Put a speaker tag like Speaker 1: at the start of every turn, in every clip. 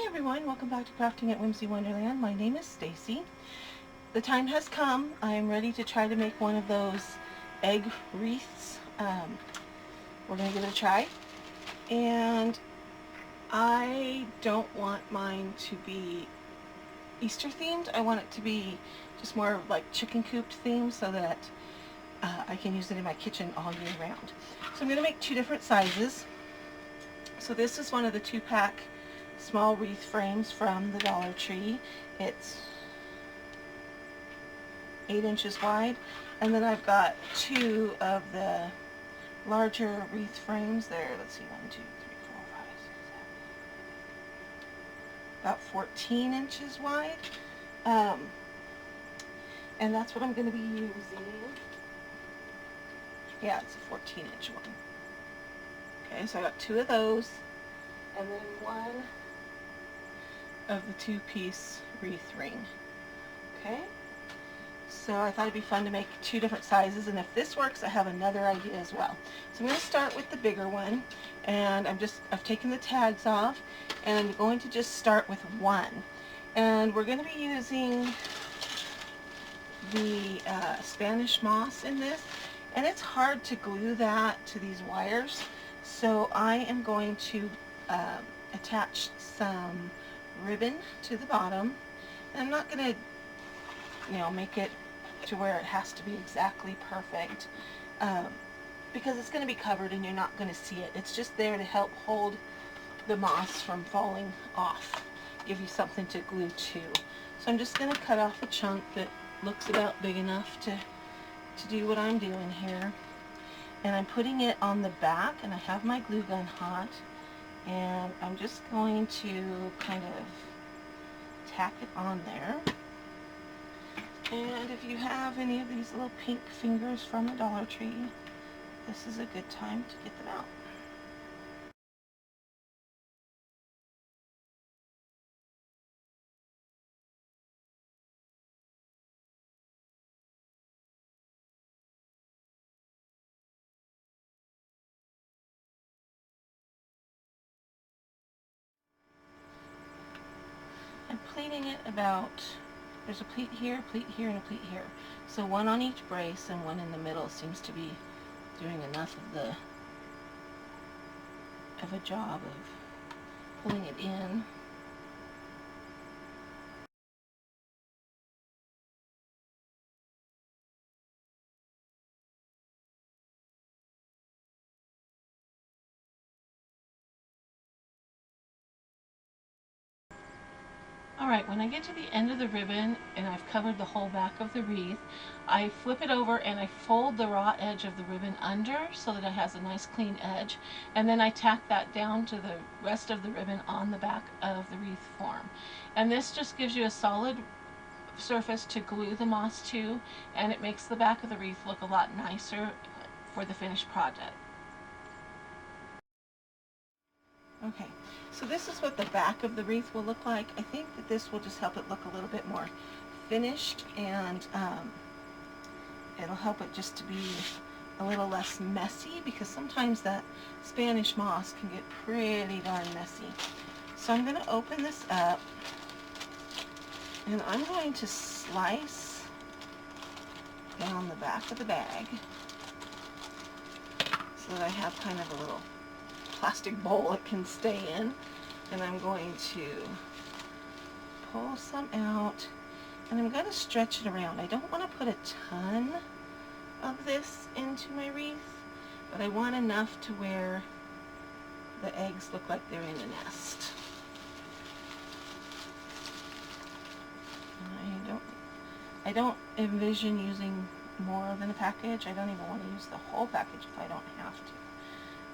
Speaker 1: everyone, welcome back to Crafting at Whimsy Wonderland. My name is Stacy. The time has come. I am ready to try to make one of those egg wreaths. We're going to give it a try. And I don't want mine to be Easter themed. I want it to be just more like chicken coop themed so that I can use it in my kitchen all year round. So I'm going to make two different sizes. So this is one of the 2-pack small wreath frames from the Dollar Tree. It's 8 inches wide, and then I've got two of the larger wreath frames there. Let's see, 1, 2, 3, 4, 5, 6, 7, about 14 inches wide, and that's what I'm going to be using. Yeah, it's a 14-inch one. Okay, so I got two of those, and then one of the 2-piece wreath ring. Okay, so I thought it'd be fun to make two different sizes, and if this works I have another idea as well. So I'm going to start with the bigger one, and I've taken the tags off, and I'm going to just start with one, and we're going to be using the Spanish moss in this, and it's hard to glue that to these wires, so I am going to attach some ribbon to the bottom. And I'm not going to, make it to where it has to be exactly perfect, because it's going to be covered and you're not going to see it. It's just there to help hold the moss from falling off, give you something to glue to. So I'm just going to cut off a chunk that looks about big enough to do what I'm doing here. And I'm putting it on the back, and I have my glue gun hot, and I'm just going to kind of tack it on there. And if you have any of these little pink fingers from the Dollar Tree, this is a good time to get them out. I'm pleating it about, there's a pleat here, and a pleat here. So one on each brace and one in the middle seems to be doing enough of a job of pulling it in. Alright, when I get to the end of the ribbon and I've covered the whole back of the wreath, I flip it over and I fold the raw edge of the ribbon under so that it has a nice clean edge, and then I tack that down to the rest of the ribbon on the back of the wreath form. And this just gives you a solid surface to glue the moss to, and it makes the back of the wreath look a lot nicer for the finished project. Okay, so this is what the back of the wreath will look like. I think that this will just help it look a little bit more finished, and it'll help it just to be a little less messy, because sometimes that Spanish moss can get pretty darn messy. So I'm going to open this up, and I'm going to slice down the back of the bag so that I have kind of a little plastic bowl it can stay in, and I'm going to pull some out, and I'm going to stretch it around. I don't want to put a ton of this into my wreath, but I want enough to where the eggs look like they're in a nest. I don't envision using more than a package. I don't even want to use the whole package if I don't have to.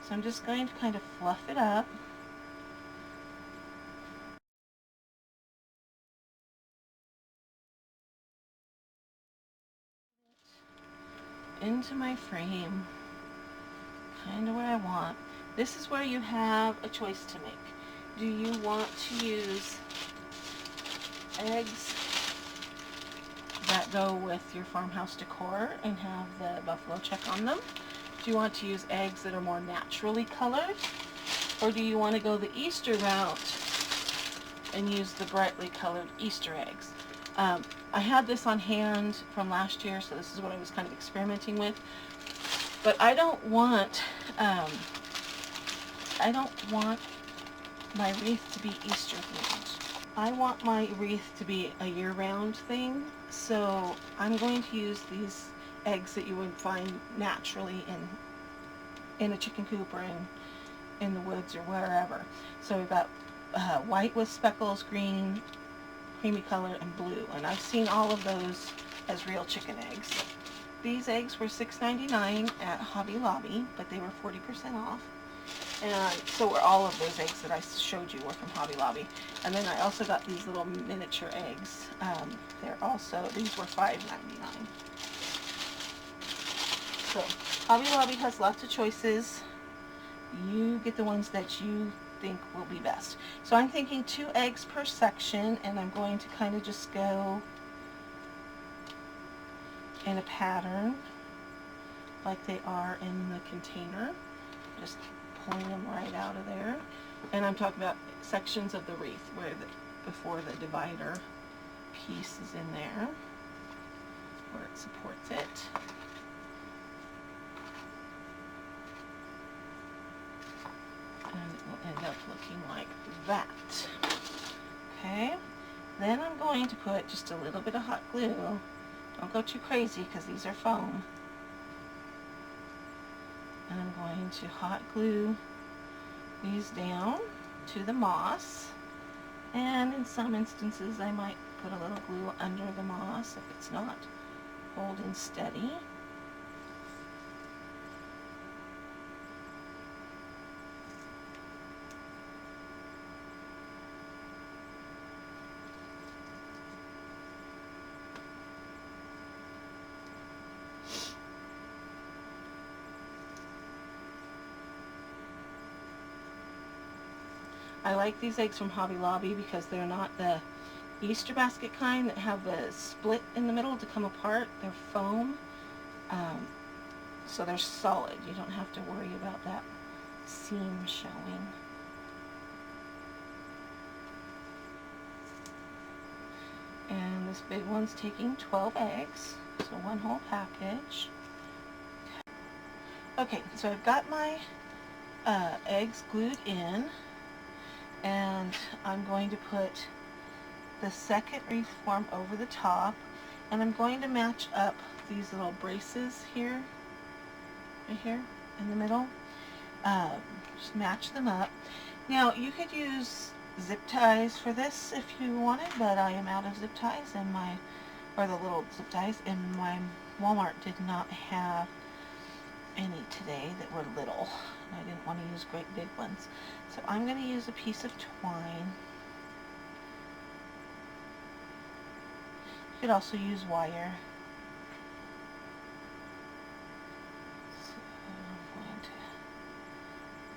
Speaker 1: So I'm just going to kind of fluff it up. Into my frame, kind of where I want. This is where you have a choice to make. Do you want to use eggs that go with your farmhouse decor and have the buffalo check on them? Do you want to use eggs that are more naturally colored? Or do you want to go the Easter route and use the brightly colored Easter eggs. I had this on hand from last year, so this is what I was kind of experimenting with. But I don't want my wreath to be Easter themed. I want my wreath to be a year-round thing, so I'm going to use these eggs that you would find naturally in a chicken coop or in the woods or wherever. So we've got white with speckles, green, creamy color, and blue. And I've seen all of those as real chicken eggs. These eggs were $6.99 at Hobby Lobby, but they were 40% off. And so were all of those eggs that I showed you were from Hobby Lobby. And then I also got these little miniature eggs. These were $5.99. So Hobby Lobby has lots of choices. You get the ones that you think will be best. So I'm thinking 2 eggs per section, and I'm going to kind of just go in a pattern like they are in the container. Just pulling them right out of there. And I'm talking about sections of the wreath before the divider piece is in there where it supports it. And it will end up looking like that. Okay, then I'm going to put just a little bit of hot glue. Don't go too crazy because these are foam. And I'm going to hot glue these down to the moss. And in some instances I might put a little glue under the moss if it's not holding steady. I like these eggs from Hobby Lobby because they're not the Easter basket kind that have the split in the middle to come apart. They're foam, so they're solid. You don't have to worry about that seam showing. And this big one's taking 12 eggs, so 1 whole package. Okay, so I've got my eggs glued in. And I'm going to put the second wreath form over the top, and I'm going to match up these little braces here, right here in the middle. Just match them up. Now you could use zip ties for this if you wanted, but I am out of zip ties, and the little zip ties, and my Walmart did not have any today that were little. I didn't want to use great big ones. So I'm going to use a piece of twine. You could also use wire. So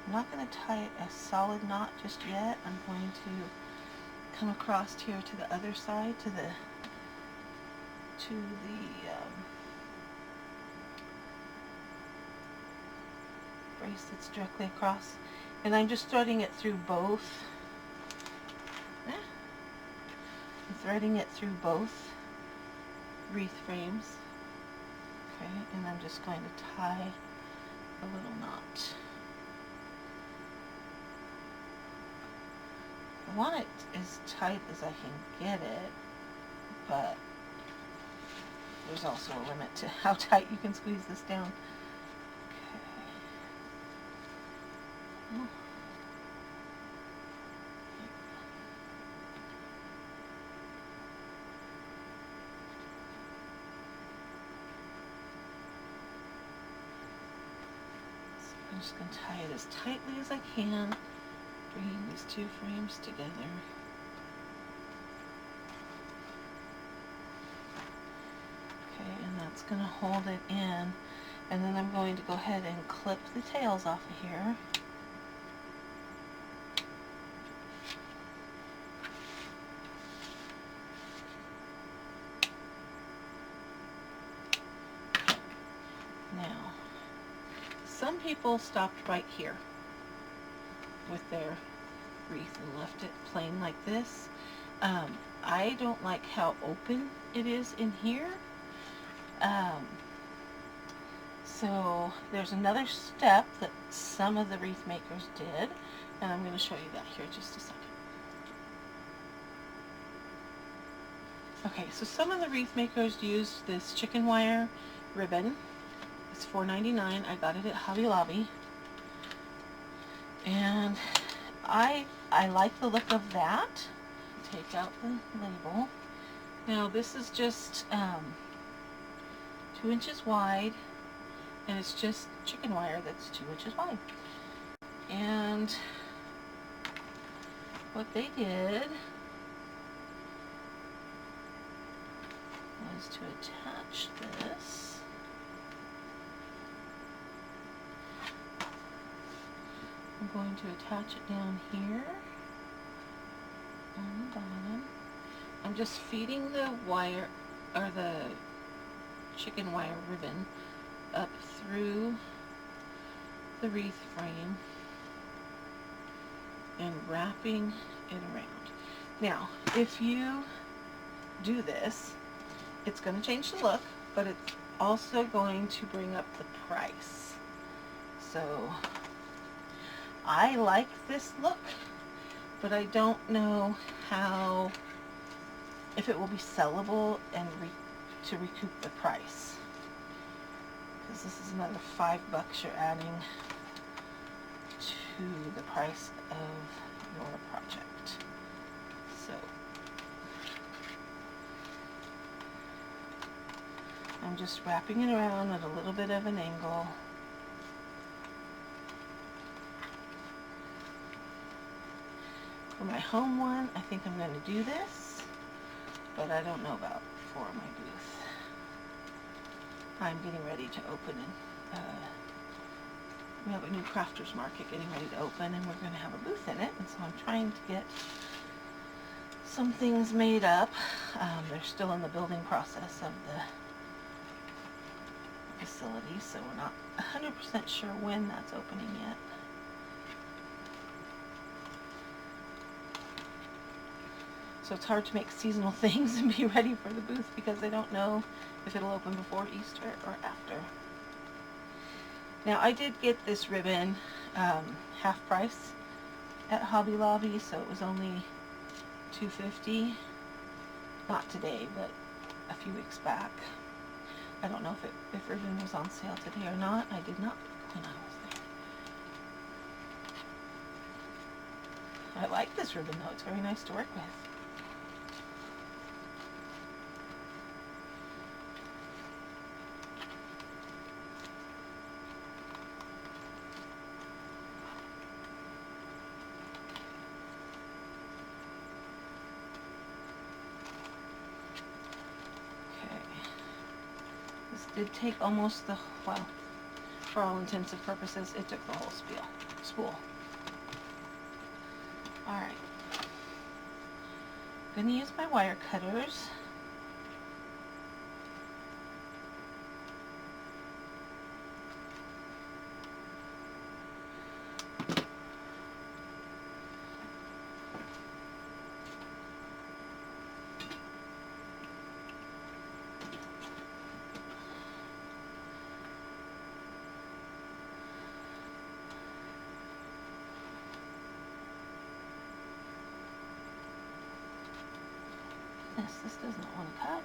Speaker 1: I'm not going to tie it a solid knot just yet. I'm going to come across here to the other side, to the brace that's directly across, and I'm just threading it through both. I'm threading it through both wreath frames. Okay, and I'm just going to tie a little knot. I want it as tight as I can get it, but there's also a limit to how tight you can squeeze this down. I'm just going to tie it as tightly as I can, bringing these 2 frames together. Okay, and that's going to hold it in, and then I'm going to go ahead and clip the tails off of here. Now, some people stopped right here with their wreath and left it plain like this. I don't like how open it is in here. So there's another step that some of the wreath makers did, and I'm going to show you that here just a second. Okay, so some of the wreath makers used this chicken wire ribbon. It's $4.99. I got it at Hobby Lobby. And I like the look of that. Take out the label. Now this is just 2 inches wide, and it's just chicken wire that's 2 inches wide. And what they did was to attach this. I'm going to attach it down here on the bottom. I'm just feeding the wire, or the chicken wire ribbon, up through the wreath frame and wrapping it around. Now, if you do this, it's going to change the look, but it's also going to bring up the price. So I like this look, but I don't know if it will be sellable and to recoup the price, because this is another $5 you're adding to the price of your project. So I'm just wrapping it around at a little bit of an angle. For my home one, I think I'm going to do this, but I don't know about for my booth. I'm getting ready to open, and we have a new crafters market getting ready to open, and we're going to have a booth in it, and so I'm trying to get some things made up. They're still in the building process of the facility, so we're not 100% sure when that's opening yet. So it's hard to make seasonal things and be ready for the booth because I don't know if it'll open before Easter or after. Now I did get this ribbon half price at Hobby Lobby, so it was only $2.50. Not today, but a few weeks back. I don't know if ribbon was on sale today or not. I did not look when I was there. I like this ribbon though. It's very nice to work with. Did take almost the, well, for all intents and purposes, it took the whole spool. Alright. I'm going to use my wire cutters. This does not want to cut.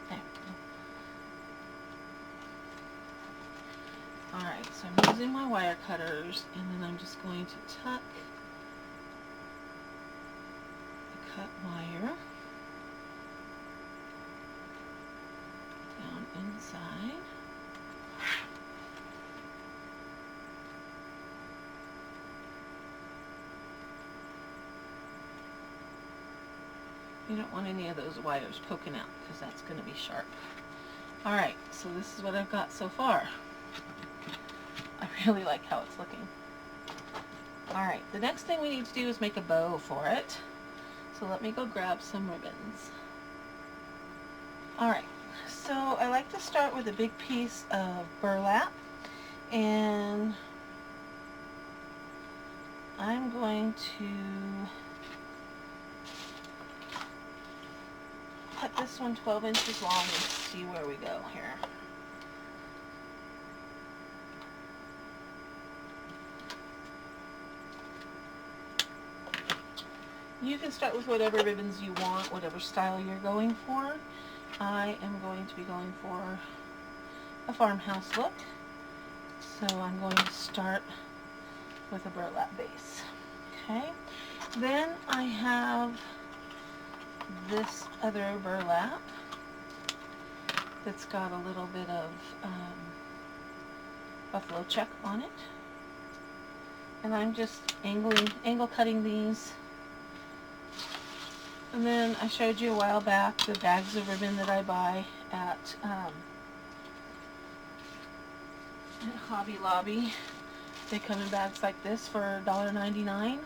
Speaker 1: There we go. Alright, so I'm using my wire cutters, and then I'm just going to tuck the cut wire down inside. You don't want any of those wires poking out because that's going to be sharp. Alright, so this is what I've got so far. I really like how it's looking. Alright, the next thing we need to do is make a bow for it. So let me go grab some ribbons. Alright, So I like to start with a big piece of burlap, and I'm going to cut this one 12 inches long and see where we go here. You can start with whatever ribbons you want, whatever style you're going for. I am going to be going for a farmhouse look, so I'm going to start with a burlap base. Okay, then I have this other burlap that's got a little bit of buffalo check on it, and I'm just angle cutting these. And then I showed you a while back the bags of ribbon that I buy at Hobby Lobby. They come in bags like this for $1.99,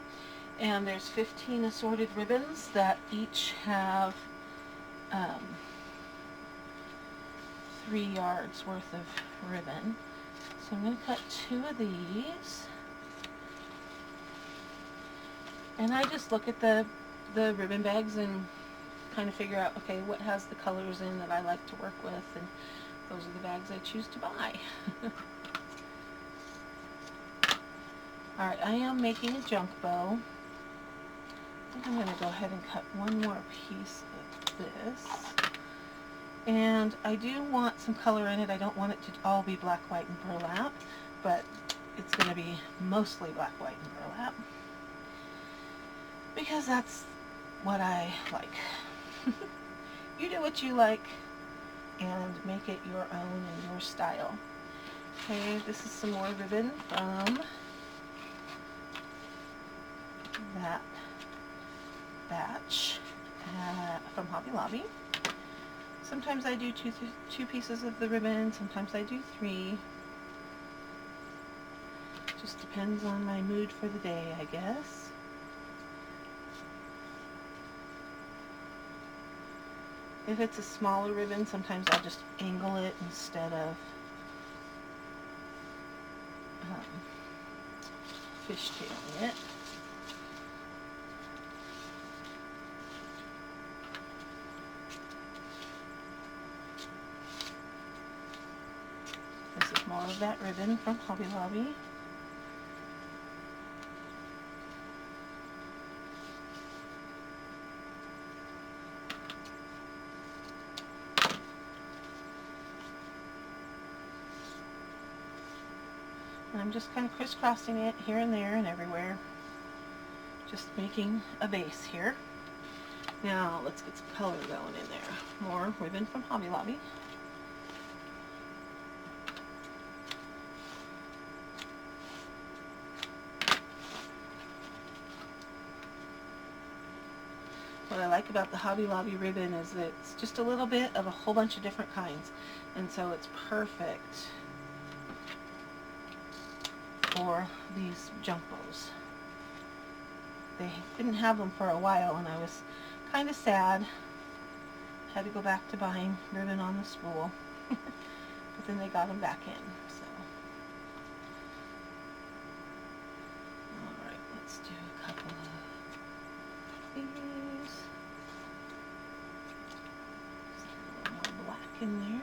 Speaker 1: and there's 15 assorted ribbons that each have 3 yards worth of ribbon. So I'm going to cut 2 of these, and I just look at the ribbon bags and kind of figure out, okay, what has the colors in that I like to work with, and those are the bags I choose to buy. Alright, I am making a junk bow. I think I'm going to go ahead and cut one more piece of this. And I do want some color in it. I don't want it to all be black, white, and burlap, but it's going to be mostly black, white, and burlap, because that's what I like. You do what you like and make it your own and your style. Okay, this is some more ribbon from that batch from Hobby Lobby. Sometimes I do two pieces of the ribbon, sometimes I do 3. Just depends on my mood for the day, I guess. If it's a smaller ribbon, sometimes I'll just angle it instead of fishtailing it. This is more of that ribbon from Hobby Lobby. And I'm just kind of crisscrossing it here and there and everywhere, just making a base here. Now let's get some color going in there. More ribbon from Hobby Lobby. What I like about the Hobby Lobby ribbon is that it's just a little bit of a whole bunch of different kinds, and so it's perfect for these junk bows. They didn't have them for a while, and I was kind of sad. Had to go back to buying ribbon on the spool, but then they got them back in. So, all right, let's do a couple of these. Just a little more black in there.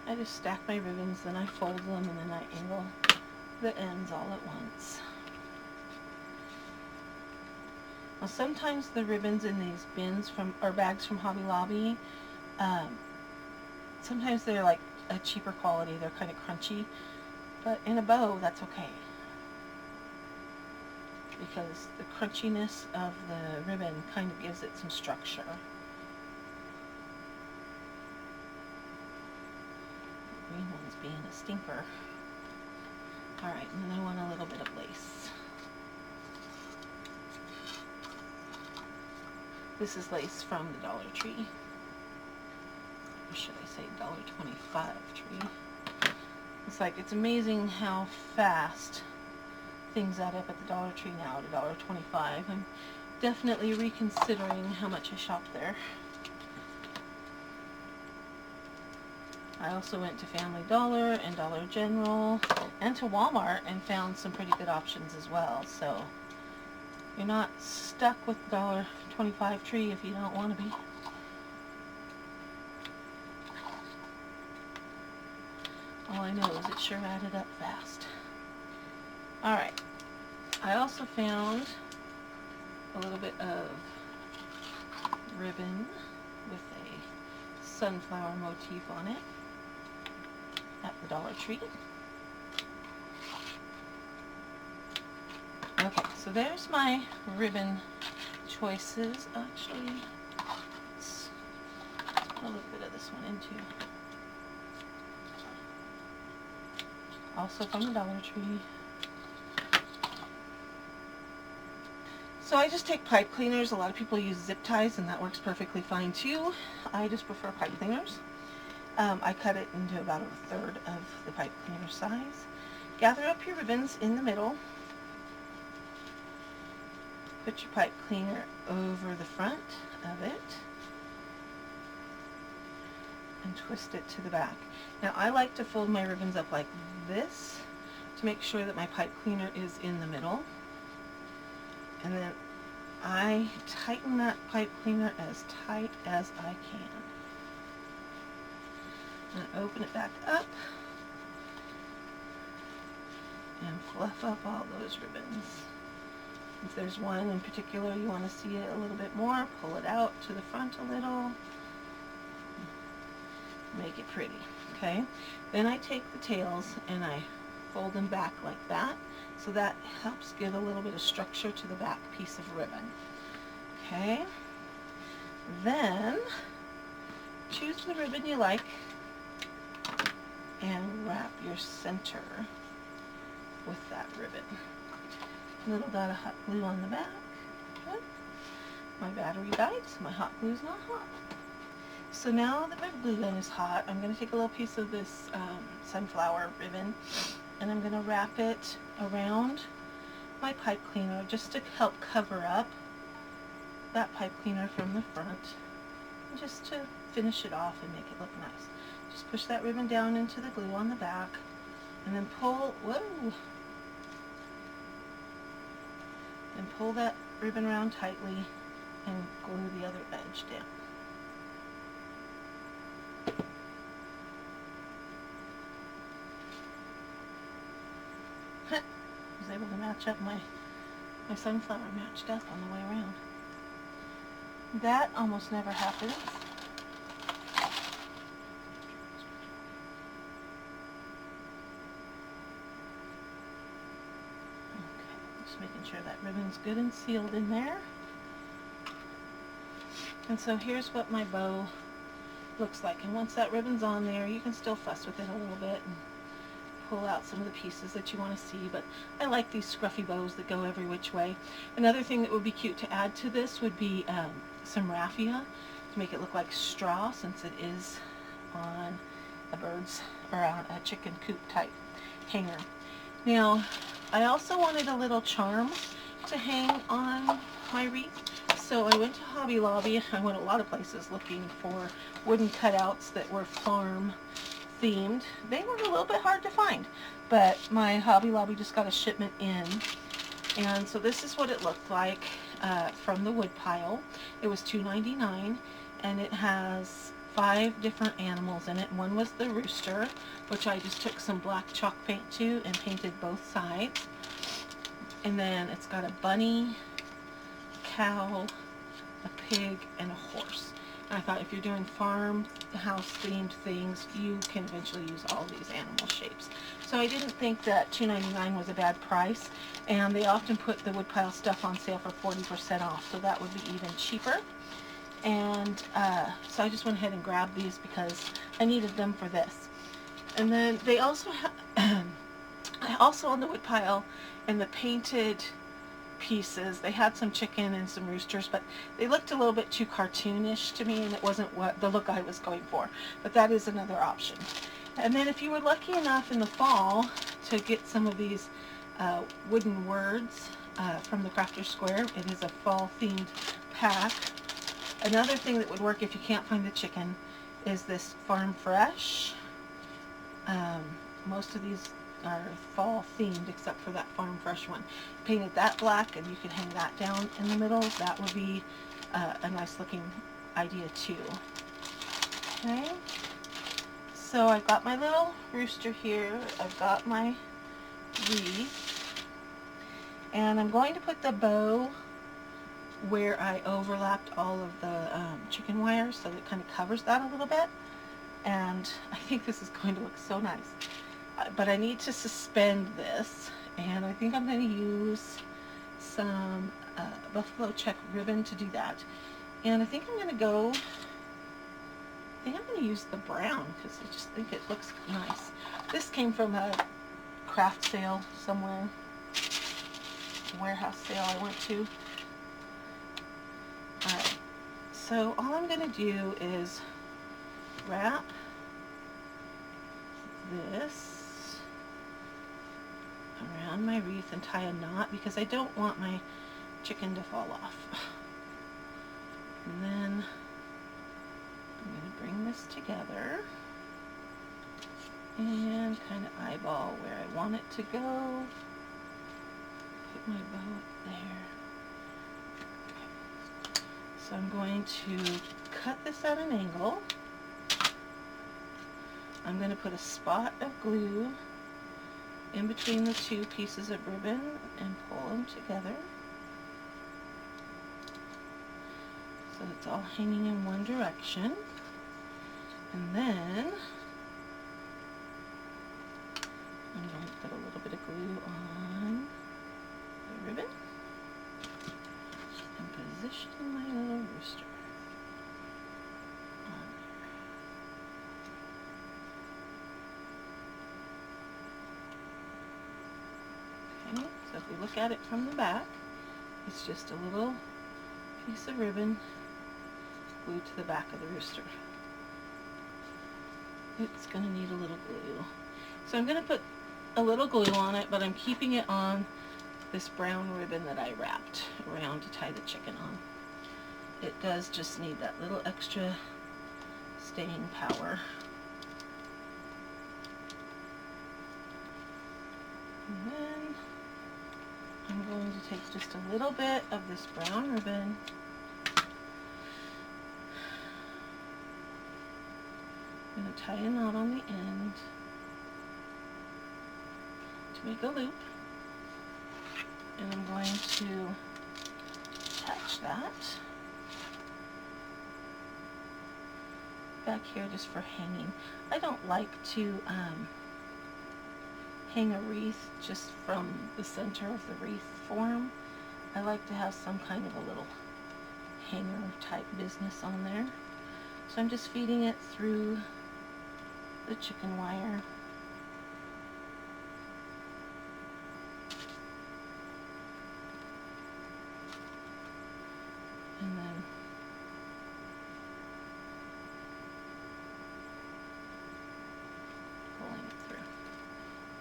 Speaker 1: I just stack my ribbons, then I fold them, and then I angle the ends all at once. Now sometimes the ribbons in these bins or bags from Hobby Lobby, sometimes they're like a cheaper quality, they're kind of crunchy, but in a bow that's okay, because the crunchiness of the ribbon kind of gives it some structure. Green one's being a stinker. Alright, and then I want a little bit of lace. This is lace from the Dollar Tree. Or should I say $1.25 tree. It's like, it's amazing how fast things add up at the Dollar Tree now at $1.25. I'm definitely reconsidering how much I shop there. I also went to Family Dollar and Dollar General and to Walmart and found some pretty good options as well. So you're not stuck with $1.25 tree if you don't want to be. All I know is it sure added up fast. Alright, I also found a little bit of ribbon with a sunflower motif on it at the Dollar Tree. Okay, so there's my ribbon choices. Actually, let's put a little bit of this one in too. Also from the Dollar Tree. So I just take pipe cleaners. A lot of people use zip ties and that works perfectly fine too. I just prefer pipe cleaners. I cut it into about 1/3 of the pipe cleaner size. Gather up your ribbons in the middle. Put your pipe cleaner over the front of it and twist it to the back. Now I like to fold my ribbons up like this to make sure that my pipe cleaner is in the middle. And then I tighten that pipe cleaner as tight as I can. And open it back up and fluff up all those ribbons. If there's one in particular you want to see it a little bit more, pull it out to the front a little. Make it pretty. Okay? Then I take the tails and I fold them back like that. So that helps give a little bit of structure to the back piece of ribbon. Okay? Then choose the ribbon you like and wrap your center with that ribbon. A little dot of hot glue on the back. Good. My battery died, so my hot glue is not hot. So now that my glue gun is hot, I'm going to take a little piece of this sunflower ribbon and I'm going to wrap it around my pipe cleaner just to help cover up that pipe cleaner from the front, just to finish it off and make it look nice. Just push that ribbon down into the glue on the back and then pull, and pull that ribbon around tightly and glue the other edge down. I was able to match up my sunflower matched up on the way around. That almost never happens. Just making sure that ribbon's good and sealed in there. And so here's what my bow looks like. And once that ribbon's on there, you can still fuss with it a little bit and pull out some of the pieces that you want to see. But I like these scruffy bows that go every which way. Another thing that would be cute to add to this would be some raffia to make it look like straw, since it is on a bird's or on a chicken coop type hanger. Now, I also wanted a little charm to hang on my wreath, so I went to Hobby Lobby. I went a lot of places looking for wooden cutouts that were farm themed. They were a little bit hard to find, but my Hobby Lobby just got a shipment in, and so this is what it looked like from the wood pile. It was $2.99, and it has 5 different animals in it. One was the rooster, which I just took some black chalk paint to and painted both sides. And then it's got a bunny, cow, a pig, and a horse. And I thought if you're doing farmhouse themed things, you can eventually use all these animal shapes. So I didn't think that $2.99 was a bad price, and they often put the woodpile stuff on sale for 40% off, so that would be even cheaper. And so I just went ahead and grabbed these because I needed them for this. And then they also have, also on the woodpile and the painted pieces, they had some chicken and some roosters, but they looked a little bit too cartoonish to me, and it wasn't what the look I was going for. But that is another option. And then if you were lucky enough in the fall to get some of these wooden words from the Crafter's Square. It is a fall themed pack. Another thing that would work if you can't find the chicken is this Farm Fresh. Most of these are fall themed except for that Farm Fresh one. Painted that black and you could hang that down in the middle. That would be a nice looking idea too. Okay, so I've got my little rooster here. I've got my wreath, and I'm going to put the bow where I overlapped all of the chicken wire, so it kind of covers that a little bit, and I think this is going to look so nice. But I need to suspend this, and I think I'm going to use some buffalo check ribbon to do that. And I think I'm going to use the brown because I just think it looks nice. This came from a craft sale somewhere, warehouse sale I went to. Alright, so all I'm going to do is wrap this around my wreath and tie a knot because I don't want my chicken to fall off. And then I'm going to bring this together and kind of eyeball where I want it to go. Put my bow up there. Okay. So I'm going to cut this at an angle. I'm going to put a spot of glue in between the two pieces of ribbon and pull them together. So it's all hanging in one direction. And then I'm going to put a little bit of glue on the ribbon and position my little rooster on there. Okay, so if we look at it from the back, it's just a little piece of ribbon glued to the back of the rooster. It's going to need a little glue. So I'm going to put a little glue on it, but I'm keeping it on this brown ribbon that I wrapped around to tie the chicken on. It does just need that little extra staying power. And then I'm going to take just a little bit of this brown ribbon I'm going to tie a knot on the end to make a loop, and I'm going to attach that back here just for hanging. I don't like to hang a wreath just from the center of the wreath form. I like to have some kind of a little hanger type business on there. So I'm just feeding it through the chicken wire. And then pulling it through.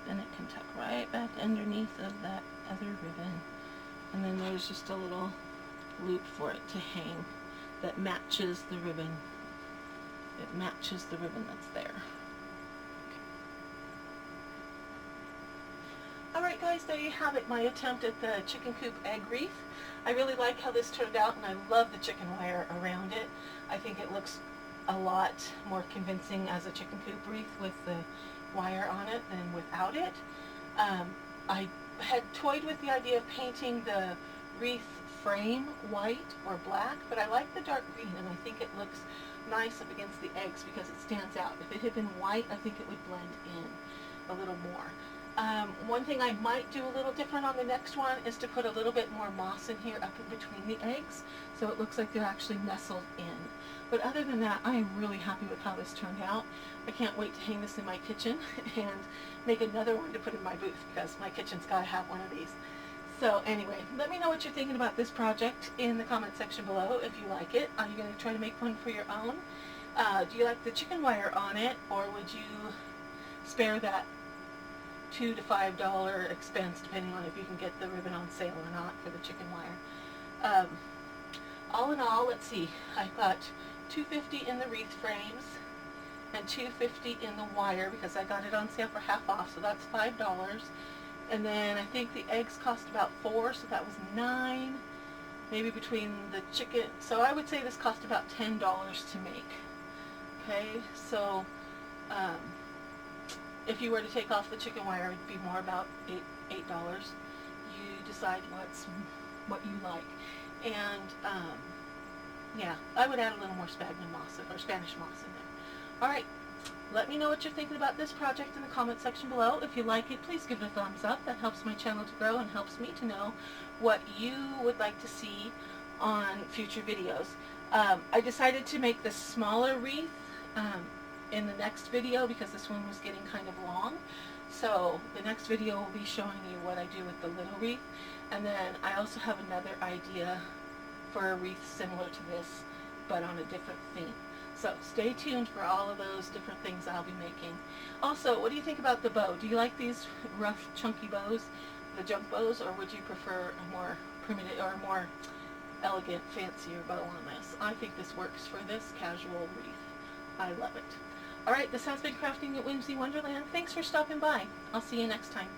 Speaker 1: Then it can tuck right back underneath of that other ribbon. And then there's just a little loop for it to hang that matches the ribbon. It matches the ribbon that's there. Alright guys, there you have it, my attempt at the chicken coop egg wreath. I really like how this turned out, and I love the chicken wire around it. I think it looks a lot more convincing as a chicken coop wreath with the wire on it than without it. I had toyed with the idea of painting the wreath frame white or black, but I like the dark green, and I think it looks nice up against the eggs because it stands out. If it had been white, I think it would blend in a little more. One thing I might do a little different on the next one is to put a little bit more moss in here up in between the eggs, so it looks like they're actually nestled in. But other than that, I am really happy with how this turned out. I can't wait to hang this in my kitchen and make another one to put in my booth, because my kitchen's got to have one of these. So anyway, let me know what you're thinking about this project in the comment section below. If you like it, are you going to try to make one for your own? Do you like the chicken wire on it, or would you spare that $2 to $5 expense, depending on if you can get the ribbon on sale or not for the chicken wire. All in all, let's see, I've got $2.50 in the wreath frames and $2.50 in the wire because I got it on sale for half off, so that's $5. And then I think the eggs cost about $4, so that was $9. Maybe between the chicken, so I would say this cost about $10 to make. Okay, so if you were to take off the chicken wire, it'd be more about $8. You decide what you like. And yeah, I would add a little more sphagnum moss or Spanish moss in there. Alright, let me know what you're thinking about this project in the comment section below. If you like it, please give it a thumbs up. That helps my channel to grow and helps me to know what you would like to see on future videos. I decided to make this smaller wreath in the next video because this one was getting kind of long. So the next video will be showing you what I do with the little wreath. And then I also have another idea for a wreath similar to this, but on a different theme. So stay tuned for all of those different things I'll be making. Also, what do you think about the bow? Do you like these rough, chunky bows, the junk bows, or would you prefer a more primitive or a more elegant, fancier bow on this? I think this works for this casual wreath. I love it. Alright, this has been Crafting at Whimsy Wonderland. Thanks for stopping by. I'll see you next time.